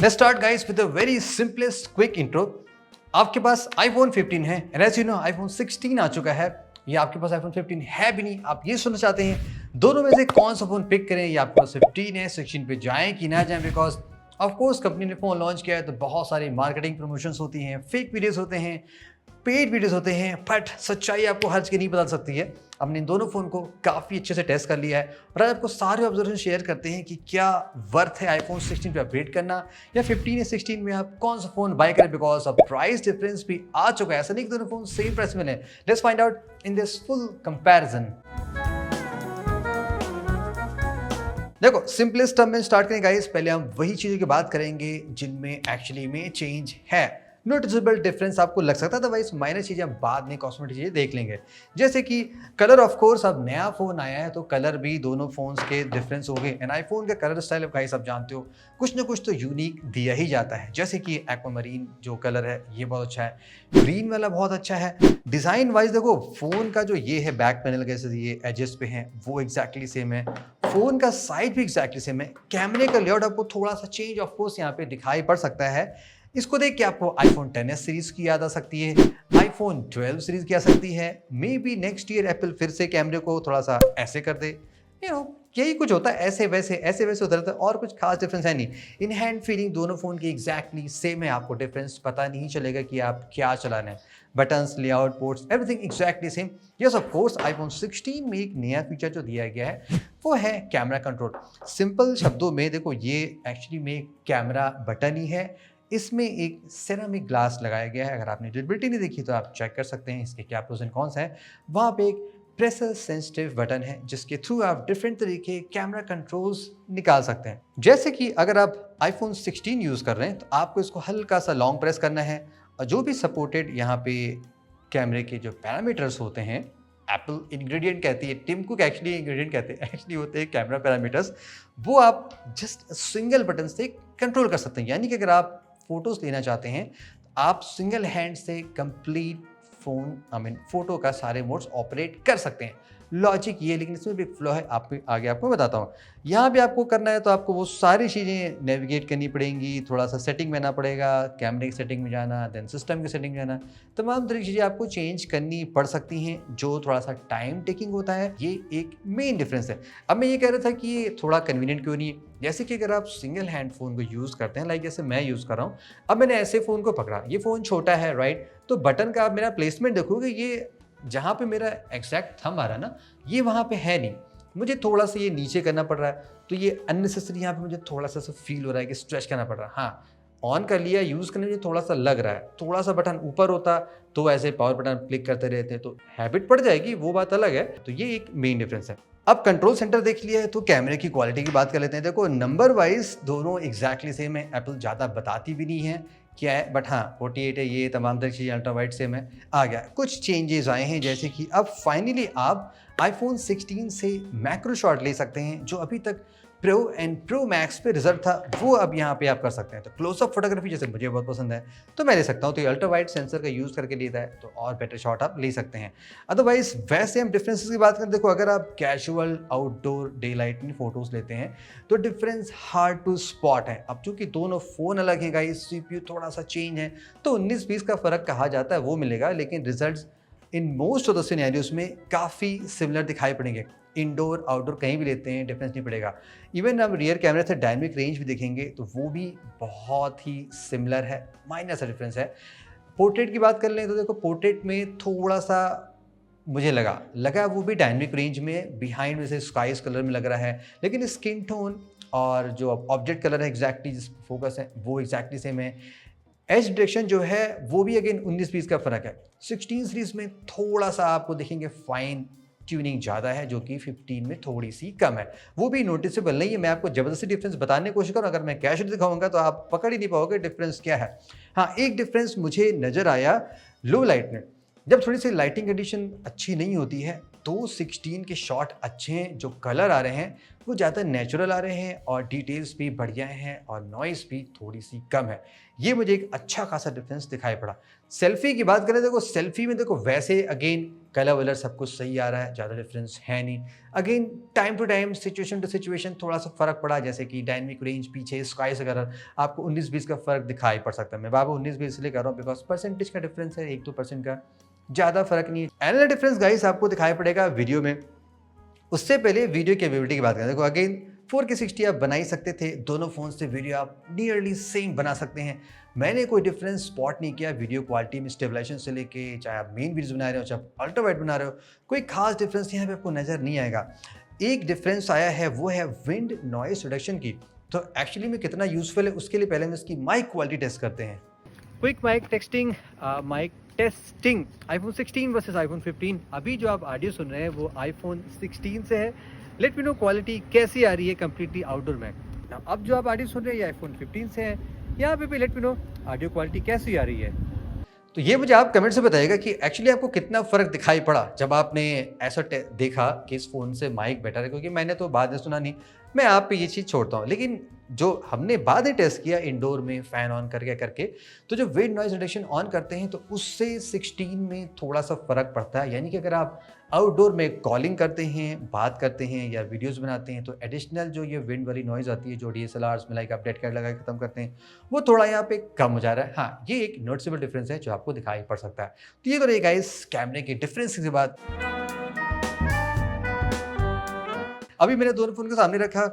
Let's start guys with a very simplest quick intro. आपके पास iPhone 15 है and as you know iPhone 16 आ चुका है या आपके पास iPhone 15 है भी नहीं, आप ये सुनना चाहते हैं दोनों में से कौन सा फोन पिक करें या आपके पास 15 है 16 पे जाएं कि ना जाएं, बिकॉज ऑफ कोर्स कंपनी ने फोन लॉन्च किया है तो बहुत सारी मार्केटिंग प्रमोशंस होती हैं, फेक वीडियोस होते हैं, पेड वीडियोस होते हैं, बट सच्चाई आपको हर चीज़ की नहीं बता सकती है। हमने इन दोनों फ़ोन को काफ़ी अच्छे से टेस्ट कर लिया है और आज आपको सारे ऑब्जर्वेशन शेयर करते हैं कि क्या वर्थ है आईफोन 16 पे अपग्रेड करना या 15 या 16 में आप कौन सा फ़ोन बाय करें, बिकॉज अब प्राइस डिफरेंस भी आ चुका है। ऐसा नहीं कि दोनों फ़ोन सेम प्राइस में लें। Let's find out in this full comparison. देखो सिंपलेस्ट टर्म में स्टार्ट करें गाइस, पहले हम वही चीज़ों की बात करेंगे जिनमें एक्चुअली में चेंज है। नोटिसेबल डिफरेंस आपको लग सकता है, अदरवाइज माइनर चीज़ें हम बाद में कॉस्मेटिक चीज़ें देख लेंगे, जैसे कि कलर। ऑफ कोर्स अब नया फ़ोन आया है तो कलर भी दोनों फ़ोन्स के डिफरेंस हो गए एंड आईफोन का कलर स्टाइल गाइस आप जानते हो कुछ ना कुछ तो यूनिक दिया ही जाता है, जैसे कि एक्वामरीन जो कलर है ये बहुत अच्छा है, ग्रीन वाला बहुत अच्छा है। डिज़ाइन वाइज देखो फ़ोन का जो ये है बैक पैनल कैसे ये एजेस पे हैं वो एग्जैक्टली सेम है, फ़ोन का साइज भी एग्जैक्टली सेम है। कैमरे का लेआउट आपको थोड़ा सा चेंज ऑफ कोर्स यहाँ पे दिखाई पड़ सकता है। इसको देख के आपको आईफोन 10s सीरीज की याद आ सकती है, आईफोन 12 सीरीज की आ सकती है। May be next year Apple फिर से कैमरे को थोड़ा सा ऐसे कर दे, यही कुछ होता है, ऐसे वैसे होता रहता है और कुछ खास डिफरेंस है नहीं। इन हैंड फीलिंग दोनों फोन की एग्जैक्टली सेम है, आपको डिफरेंस पता नहीं चलेगा कि आप क्या चलाना है। Buttons, layout, ports, everything exactly same. Yes of course iPhone 16 में एक नया फीचर जो दिया गया है वो है कैमरा कंट्रोल। सिंपल शब्दों में देखो ये एक्चुअली में कैमरा बटन ही है, इसमें एक सेरामिक ग्लास लगाया गया है। अगर आपने ड्यूरेबिलिटी नहीं देखी तो आप चेक कर सकते हैं इसके क्या प्रोस एंड कॉन्स हैं। वहाँ पे एक प्रेशर सेंसिटिव बटन है जिसके थ्रू आप डिफरेंट तरीके कैमरा कंट्रोल्स निकाल सकते हैं। जैसे कि अगर आप आईफोन 16 यूज़ कर रहे हैं तो आपको इसको हल्का सा लॉन्ग प्रेस करना है और जो भी सपोर्टेड यहाँ पे कैमरे के जो पैरामीटर्स होते हैं, एप्पल इंग्रेडिएंट कहती है, टिम कुक एक्चुअली इंग्रेडिएंट कहते हैं, एक्चुअली होते हैं कैमरा पैरामीटर्स, वो आप जस्ट सिंगल बटन से कंट्रोल कर सकते हैं। यानी कि अगर आप फोटोज लेना चाहते हैं तो आप सिंगल हैंड से कंप्लीट फोटो का सारे मोड्स ऑपरेट कर सकते हैं। लॉजिक ये, लेकिन इसमें भी एक फ्लो है, आगे आपको बताता हूँ। यहाँ पे आपको करना है तो आपको वो सारी चीज़ें नेविगेट करनी पड़ेंगी, थोड़ा सा सेटिंग में आना पड़ेगा, कैमरे की सेटिंग में जाना, देन सिस्टम की सेटिंग में जाना, तमाम तरह की चीज़ें आपको चेंज करनी पड़ सकती हैं जो थोड़ा सा टाइम टेकिंग होता है। ये एक मेन डिफरेंस है। अब मैं ये कह रहा था कि ये थोड़ा कन्वीनियंट क्यों नहीं है, जैसे कि अगर आप सिंगल हैंड फ़ोन को यूज़ करते हैं, लाइक जैसे मैं यूज़ कर रहा हूँ, अब मैंने ऐसे फ़ोन को पकड़ा, ये फ़ोन छोटा है राइट, तो बटन का आप मेरा प्लेसमेंट देखोगे, ये जहाँ पे मेरा एग्जैक्ट थंब आ रहा है ना ये वहाँ पे है नहीं, मुझे थोड़ा सा ये नीचे करना पड़ रहा है, तो ये अननेसेसरी यहाँ पे मुझे थोड़ा सा फील हो रहा है कि स्ट्रेच करना पड़ रहा है। हाँ, ऑन कर लिया, यूज़ करने में थोड़ा सा लग रहा है, थोड़ा सा बटन ऊपर होता तो ऐसे पावर बटन क्लिक करते रहते तो हैबिट पड़ जाएगी, वो बात अलग है। तो ये एक मेन डिफरेंस है। अब कंट्रोल सेंटर देख लिया है तो कैमरे की क्वालिटी की बात कर लेते हैं। देखो नंबर वाइज दोनों एग्जैक्टली सेम है, एप्पल ज़्यादा बताती भी नहीं है क्या है, बट हाँ 48 है, ये तमाम तरह की चीज़ें अल्ट्रा वाइड सेम है। आ गया कुछ चेंजेस आए हैं, जैसे कि अब फाइनली आप आईफोन 16 से मैक्रो शॉट ले सकते हैं, जो अभी तक प्रो एंड प्रो मैक्स पे रिजर्व था वो अब यहाँ पे आप कर सकते हैं। तो क्लोजअप फोटोग्राफी जैसे मुझे बहुत पसंद है तो मैं ले सकता हूँ, तो ये अल्ट्रा वाइड सेंसर का यूज़ करके लेता है तो और बेटर शॉट आप ले सकते हैं। अदरवाइज वैसे हम डिफरेंसेस की बात करें, देखो अगर आप कैजुअल आउटडोर डे लाइट में फोटोज़ लेते हैं तो डिफरेंस हार्ड टू स्पॉट है। अब चूंकि दोनों फ़ोन अलग है गाइस, CPU थोड़ा सा चेंज है तो 19-20 का फ़र्क कहा जाता है वो मिलेगा, लेकिन results in most of the scenarios में काफ़ी सिमिलर दिखाई पड़ेंगे। इंडोर आउटडोर कहीं भी लेते हैं डिफरेंस नहीं पड़ेगा। इवन हम रियर कैमरे से डायनेमिक रेंज भी देखेंगे तो वो भी बहुत ही सिमिलर है, माइनर सा डिफरेंस है। पोर्ट्रेट की बात कर लें तो देखो पोर्ट्रेट में थोड़ा सा मुझे लगा वो भी डायनेमिक रेंज में बिहाइंड में से स्काइस कलर में लग रहा है, लेकिन स्किन टोन और जो ऑब्जेक्ट कलर है एग्जैक्टली जिस फोकस है वो एग्जैक्टली सेम है। एज डिटेक्शन जो है वो भी अगेन 19-20 का फ़र्क है। 16 सीरीज में थोड़ा सा आपको देखेंगे फाइन ट्यूनिंग ज़्यादा है जो कि 15 में थोड़ी सी कम है, वो भी नोटिसेबल नहीं है। मैं आपको ज़बरदस्ती डिफरेंस बताने की कोशिश करूँ, अगर मैं कैजुअली दिखाऊंगा तो आप पकड़ ही नहीं पाओगे डिफरेंस क्या है। हाँ, एक डिफरेंस मुझे नज़र आया लो लाइट में, जब थोड़ी सी लाइटिंग कंडीशन अच्छी नहीं होती है दो 16 के शॉट अच्छे हैं, जो कलर आ रहे हैं वो ज़्यादा नेचुरल आ रहे हैं और डिटेल्स भी बढ़िया हैं और नॉइस भी थोड़ी सी कम है। ये मुझे एक अच्छा खासा डिफरेंस दिखाई पड़ा। सेल्फी की बात करें, देखो सेल्फी में देखो वैसे अगेन कलर वलर सब कुछ सही आ रहा है, ज़्यादा डिफरेंस है नहीं। Again time to time situation to situation थोड़ा सा फ़र्क पड़ा, जैसे कि डायनेमिक रेंज पीछे स्काई से कलर आपको 19-20 का फ़र्क दिखाई पड़ सकता है। मैं बाबू 19-20 इसलिए कर रहा हूँ बिकॉज परसेंटेज का डिफरेंस है, 1-2% का, ज़्यादा फर्क नहीं है। एनअदर डिफरेंस गाइस आपको दिखाई पड़ेगा वीडियो में। उससे पहले वीडियो कैपेबिलिटी की बात करें, देखो अगेन 4K 60 आप बना ही सकते थे, दोनों फोन से वीडियो आप नियरली सेम बना सकते हैं। मैंने कोई डिफरेंस स्पॉट नहीं किया वीडियो क्वालिटी में, स्टेबलाइजेशन से लेके, चाहे आप मेन वीडियोस बना रहे हो चाहे आप अल्ट्रा वाइड बना रहे हो, कोई खास डिफरेंस यहाँ पे आपको नज़र नहीं आएगा। एक डिफरेंस आया है वो है विंड नॉइस रिडक्शन की। तो एक्चुअली में कितना यूजफुल है उसके लिए पहले हम इसकी माइक क्वालिटी टेस्ट करते हैं। Quick mic testing, mic testing iPhone 16 versus iPhone 15। अभी जो आप ऑडियो सुन रहे हैं वो iPhone 16 से है। लेट मी नो क्वालिटी कैसी आ रही है कंप्लीटली आउटडोर में। अब जो आप ऑडियो सुन रहे हैं ये iPhone 15 से है, यहाँ पे भी let me know audio quality कैसी आ रही है। तो ये मुझे आप कमेंट से बताइएगा कि एक्चुअली आपको कितना फ़र्क दिखाई पड़ा जब आपने ऐसा देखा कि इस फ़ोन से माइक बेटर है, क्योंकि मैंने तो बाद में सुना नहीं, मैं आप पे ये चीज़ छोड़ता हूँ। लेकिन जो हमने बाद में टेस्ट किया इंडोर में फ़ैन ऑन करके तो जो विंड नॉइज़ रिडक्शन ऑन करते हैं तो उससे 16 में थोड़ा सा फ़र्क पड़ता है। यानी कि अगर आप आउटडोर में कॉलिंग करते हैं, बात करते हैं या वीडियोस बनाते हैं तो एडिशनल जो ये विंड वाली नॉइज़ आती है जो DSLRs में लाइक आप डेड कैट लगा के ख़त्म करते हैं, वो थोड़ा यहाँ पे कम हो जा रहा है। हाँ, ये एक नोटिसेबल डिफरेंस है जो आपको दिखाई पड़ सकता है। तो ये तो रही गाइस कैमरे के डिफरेंस के बाद। अभी मैंने दोनों फ़ोन के सामने रखा,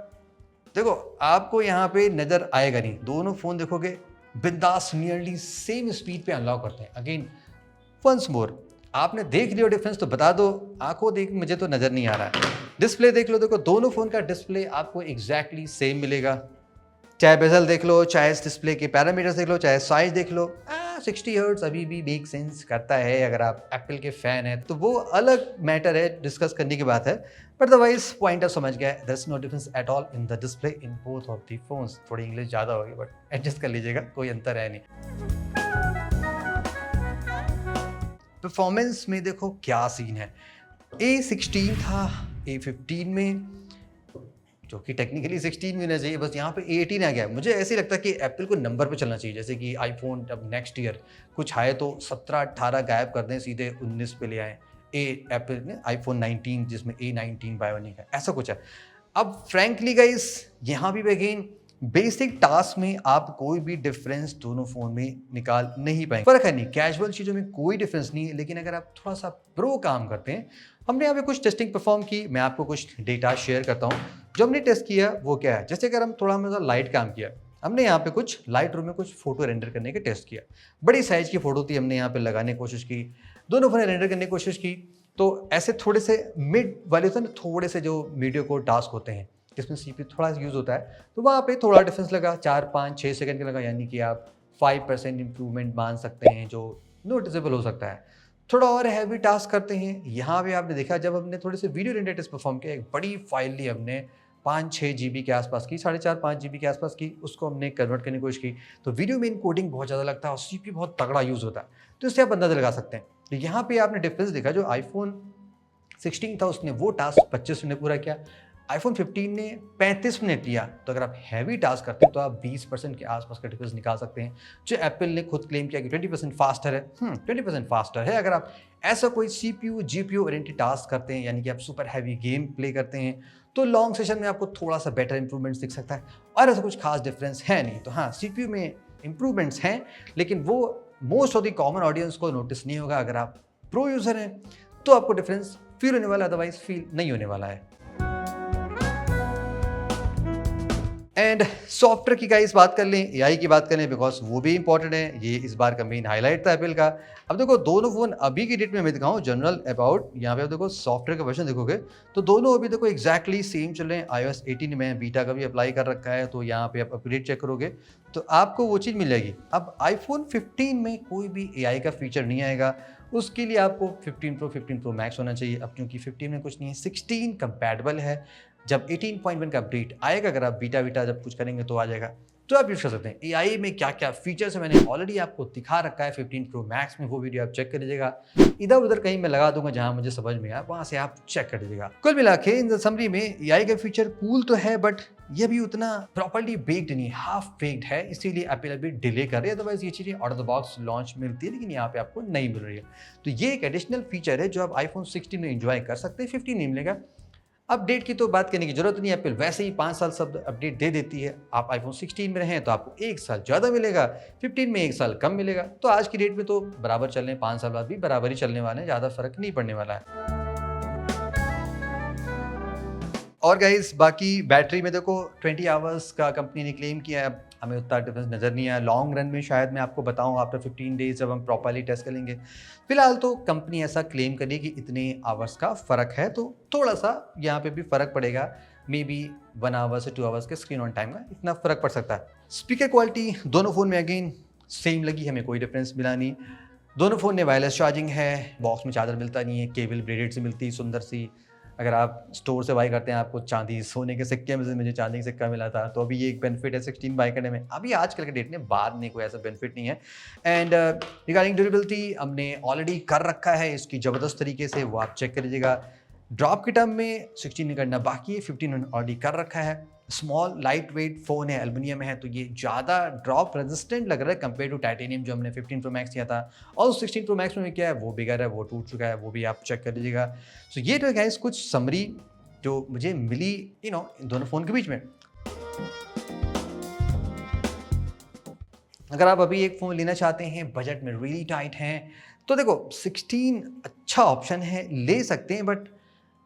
देखो आपको यहाँ पे नज़र आएगा नहीं, दोनों फ़ोन देखोगे बिंदास नियरली सेम स्पीड पे अनलॉक करते हैं। अगेन वंस मोर, आपने देख लियो डिफरेंस तो बता दो, आंखों देख मुझे तो नज़र नहीं आ रहा है। डिस्प्ले देख लो, देखो दोनों फ़ोन का डिस्प्ले आपको एग्जैक्टली सेम मिलेगा, चाहे बेजल देख लो, चाहे इस डिस्प्ले के पैरामीटर्स देख लो, चाहे साइज देख लो। 60 हर्ट्ज अभी भी मेक सेंस करता है अगर आप एप्पल के फ़ैन हैं, तो वो अलग मैटर है, डिस्कस करने की बात है। बट अदरवाइज पॉइंट आप समझ गया, there is no difference at all in the display in both of the phones. थोड़ी इंग्लिश ज़्यादा होगी बट एडजस्ट कर लीजिएगा, कोई अंतर है नहीं। परफॉर्मेंस में देखो क्या सीन है, A16 था A15 में, जो कि टेक्निकली 16 में होना चाहिए, बस यहाँ पे 18 आ गया। मुझे ऐसे लगता है कि एप्पल को नंबर पे चलना चाहिए, जैसे कि आईफोन अब नेक्स्ट ईयर कुछ आए तो 17-18 गायब कर दें, सीधे 19 पे ले आए। एप्पल ने आईफोन 19 जिसमें A19 बायोनिक है, ऐसा कुछ है। अब फ्रैंकली गाइस यहाँ भी अगेन बेसिक टास्क में आप कोई भी डिफरेंस दोनों फोन में निकाल नहीं पाएंगे। फर्क है नहीं, कैजुअल चीज़ों में कोई डिफरेंस नहीं है, लेकिन अगर आप थोड़ा सा प्रो काम करते हैं, हमने यहाँ पे कुछ टेस्टिंग परफॉर्म की, मैं आपको कुछ डेटा शेयर करता हूँ। जो हमने टेस्ट किया वो क्या है, जैसे अगर हम थोड़ा मतलब लाइट काम किया, हमने यहाँ पे कुछ लाइट रूम में कुछ फोटो रेंडर करने के टेस्ट किया। बड़ी साइज की फोटो थी, हमने यहाँ पे लगाने की कोशिश की, दोनों फोन रेंडर करने की कोशिश की। तो ऐसे थोड़े से मिड वाले होते हैं ना, थोड़े से जो मीडियो को टास्क होते हैं जिसमें CPU थोड़ा यूज़ होता है, तो वहाँ पे थोड़ा डिफरेंस लगा, 4-5-6 सेकंड का लगा। यानी कि आप 5% इंप्रूवमेंट मान सकते हैं, जो नोटिसेबल हो सकता है। थोड़ा और हैवी टास्क करते हैं, यहाँ पे आपने देखा जब हमने थोड़े से वीडियो रेंडर टेस्ट परफॉर्म किया, एक बड़ी फाइल ली हमने 5-6 GB के आसपास की, 4.5-5 GB के आसपास की, उसको हमने कन्वर्ट करने की कोशिश की। तो वीडियो में इनकोडिंग बहुत ज़्यादा लगता है और CPU बहुत तगड़ा यूज़ होता है, तो इससे आप अंदाजा लगा सकते हैं। तो यहाँ पे आपने डिफरेंस देखा, जो आईफोन 16 था उसने वो टास्क 25 मिनट पूरा किया, आईफोन 15 ने 35 मिनट लिया। तो अगर आप हैवी टास्क करते हैं तो आप 20% के आसपास का डिफरेंस निकाल सकते हैं, जो एप्पल ने खुद क्लेम किया कि 20% फास्टर है। 20% फास्टर है अगर आप ऐसा कोई CPU GPU ओरिएंटेड टास्क करते हैं, यानी कि आप सुपर हैवी गेम प्ले करते हैं, तो लॉन्ग सेशन में आपको थोड़ा सा बेटर इंप्रूवमेंट्स दिख सकता है। और ऐसा कुछ खास डिफरेंस है नहीं। तो हाँ, CPU में इंप्रूवमेंट्स हैं, लेकिन वो most of the common audience को नोटिस नहीं होगा। अगर आप प्रो यूज़र हैं तो आपको डिफरेंस फील होने वाला है, अदरवाइज फील नहीं होने वाला है। एंड सॉफ्टवेयर की गाइस बात कर लें, AI की बात करें, बिकॉज वो भी इंपॉर्टेंट है। ये इस बार का मेन हाईलाइट था एप्पल का। अब देखो दोनों फोन अभी की डेट में मैं दिखाऊं जनरल अबाउट, यहाँ पे आप देखो सॉफ्टवेयर का वर्जन देखोगे तो दोनों अभी देखो एग्जैक्टली सेम चल रहे हैं। iOS 18 में बीटा का भी अप्लाई कर रखा है, तो यहाँ पे आप अपग्रेड चेक करोगे तो आपको वो चीज़ मिल जाएगी। अब आईफोन 15 में कोई भी AI का फीचर नहीं आएगा, उसके लिए आपको 15 Pro Max होना चाहिए। अब क्योंकि 15 में कुछ नहीं है, 16 कंपैटिबल है। जब 18.1 का अपडेट आएगा, अगर आप बीटा जब कुछ करेंगे तो आ जाएगा। तो आप यूज़ कर सकते हैं। AI में क्या क्या फीचर्स है मैंने ऑलरेडी आपको दिखा रखा है 15 Pro Max में, वो वीडियो आप चेक कर लीजिएगा। इधर उधर कहीं मैं लगा दूंगा जहां मुझे समझ में आए, वहां से आप चेक कर लीजिएगा। कुल मिला के इन समरी में AI का फीचर कूल तो है, बट ये भी उतना प्रॉपर्ली बेक्ड नहीं, हाफ बेक्ड है, इसीलिए एप्पल अभी डिले कर रही है। अदरवाइज ये चीजें out of the box launch मिलती है, लेकिन यहाँ पे आपको नहीं मिल रही है। तो ये एक एडिशनल फीचर है जो आप iPhone 16 में एंजॉय कर सकते हैं, 15 नहीं मिलेगा। अपडेट की तो बात करने की जरूरत नहीं है, एप्पल वैसे ही 5 साल सब अपडेट दे देती है। आप iPhone 16 में रहें तो आपको 1 साल ज़्यादा मिलेगा, 15 में 1 साल कम मिलेगा। तो आज की डेट में तो बराबर चल रहे हैं, 5 साल बाद भी बराबर ही चलने वाले हैं, ज़्यादा फर्क नहीं पड़ने वाला है। और गाइस बाकी बैटरी में देखो 20 आवर्स का कंपनी ने क्लेम किया है, हमें उतना डिफरेंस नज़र नहीं आया। लॉन्ग रन में शायद मैं आपको बताऊं आफ्टर 15 डेज जब हम प्रॉपर्ली टेस्ट करेंगे। फिलहाल तो कंपनी ऐसा क्लेम करी कि इतने आवर्स का फ़र्क है, तो थोड़ा सा यहाँ पे भी फ़र्क पड़ेगा, मे बी 1 आवर से 2 आवर्स के स्क्रीन ऑन टाइम का इतना फ़र्क पड़ सकता है। स्पीकर क्वालिटी दोनों फ़ोन में अगेन सेम लगी, हमें कोई डिफरेंस मिला नहीं। दोनों फ़ोन में वायरलेस चार्जिंग है, बॉक्स में चार्जर मिलता नहीं है, केबल ब्रेडेड से मिलती है सुंदर सी। अगर आप स्टोर से बाई करते हैं, आपको चांदी सोने के सिक्के में से मुझे चांदी का सिक्का मिला था, तो अभी ये एक बेनिफिट है 16 बाई करने में। अभी आजकल के डेट में बाद में कोई ऐसा बेनिफिट नहीं है। एंड रिगार्डिंग ड्यूरेबिलिटी हमने ऑलरेडी कर रखा है इसकी ज़बरदस्त तरीके से, वो आप चेक कर लीजिएगा। ड्रॉप के टर्म में 16 में करना बाकी है, 15 ऑलरेडी कर रखा है। स्मॉल लाइट वेट फ़ोन है, एल्युमिनियम है, तो ये ज़्यादा ड्रॉप रेजिस्टेंट लग रहा है कंपेयर टू टाइटेनियम जो हमने 15 Pro Max किया था। और 16 Pro Max में क्या है, वो बिगड़ है, वो टूट चुका है, वो भी आप चेक कर लीजिएगा। सो ये तो गाइस कुछ समरी जो मुझे मिली इन दोनों फ़ोन के बीच में। अगर आप अभी एक फ़ोन लेना चाहते हैं, बजट में रियली टाइट हैं, तो देखो 16 अच्छा ऑप्शन है, ले सकते हैं। बट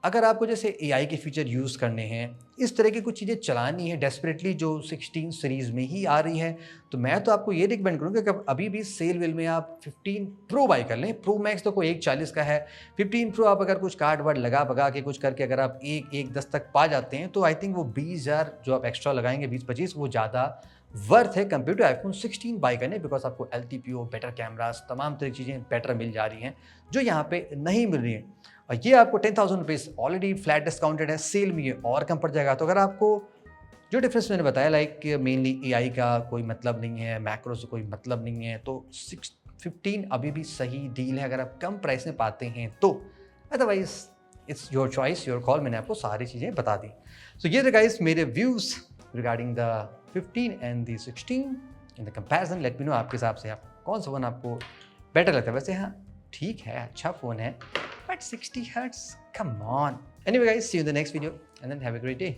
अगर आपको जैसे AI के फीचर यूज़ करने हैं, इस तरह की कुछ चीज़ें चलानी है डेस्परेटली जो 16 सीरीज़ में ही आ रही है, तो मैं तो आपको ये रिकमेंड करूँगा कि अभी भी सेल वेल में आप 15 Pro बाई कर लें। Pro Max तो कोई 140 का है, 15 Pro आप अगर कुछ कार्ड वार्ड लगा भगा के कुछ करके अगर आप 1-10 तक पा जाते हैं, तो आई थिंक वो 20,000 जो आप एक्स्ट्रा लगाएंगे 20-25, वो ज़्यादा वर्थ है कंपेयर टू iPhone 16 बाई करने, बिकॉज आपको LTPO, बेटर कैमरास, तमाम तरह की चीज़ें बेटर मिल जा रही हैं जो यहाँ पे नहीं मिल रही हैं। और ये आपको 10,000 रुपीज़ ऑलरेडी फ्लैट डिस्काउंटेड है, सेल में ये और कम पड़ जाएगा। तो अगर आपको जो डिफरेंस मैंने बताया, लाइक मेनली AI का कोई मतलब नहीं है, मैक्रो से कोई मतलब नहीं है, तो 15 अभी भी सही डील है अगर आप कम प्राइस में पाते हैं तो। Otherwise it's your choice, your call. मैंने आपको सारी चीज़ें बता दी। सो ये थे गाइस मेरे views regarding the 15 and the 16 in the comparison. Let me know आपके हिसाब से आप कौन सा फ़ोन आपको बेटर लगता है। वैसे हाँ ठीक है, अच्छा फ़ोन है, but 60 Hz, come on. Anyway guys, see you in the next video and then have a great day.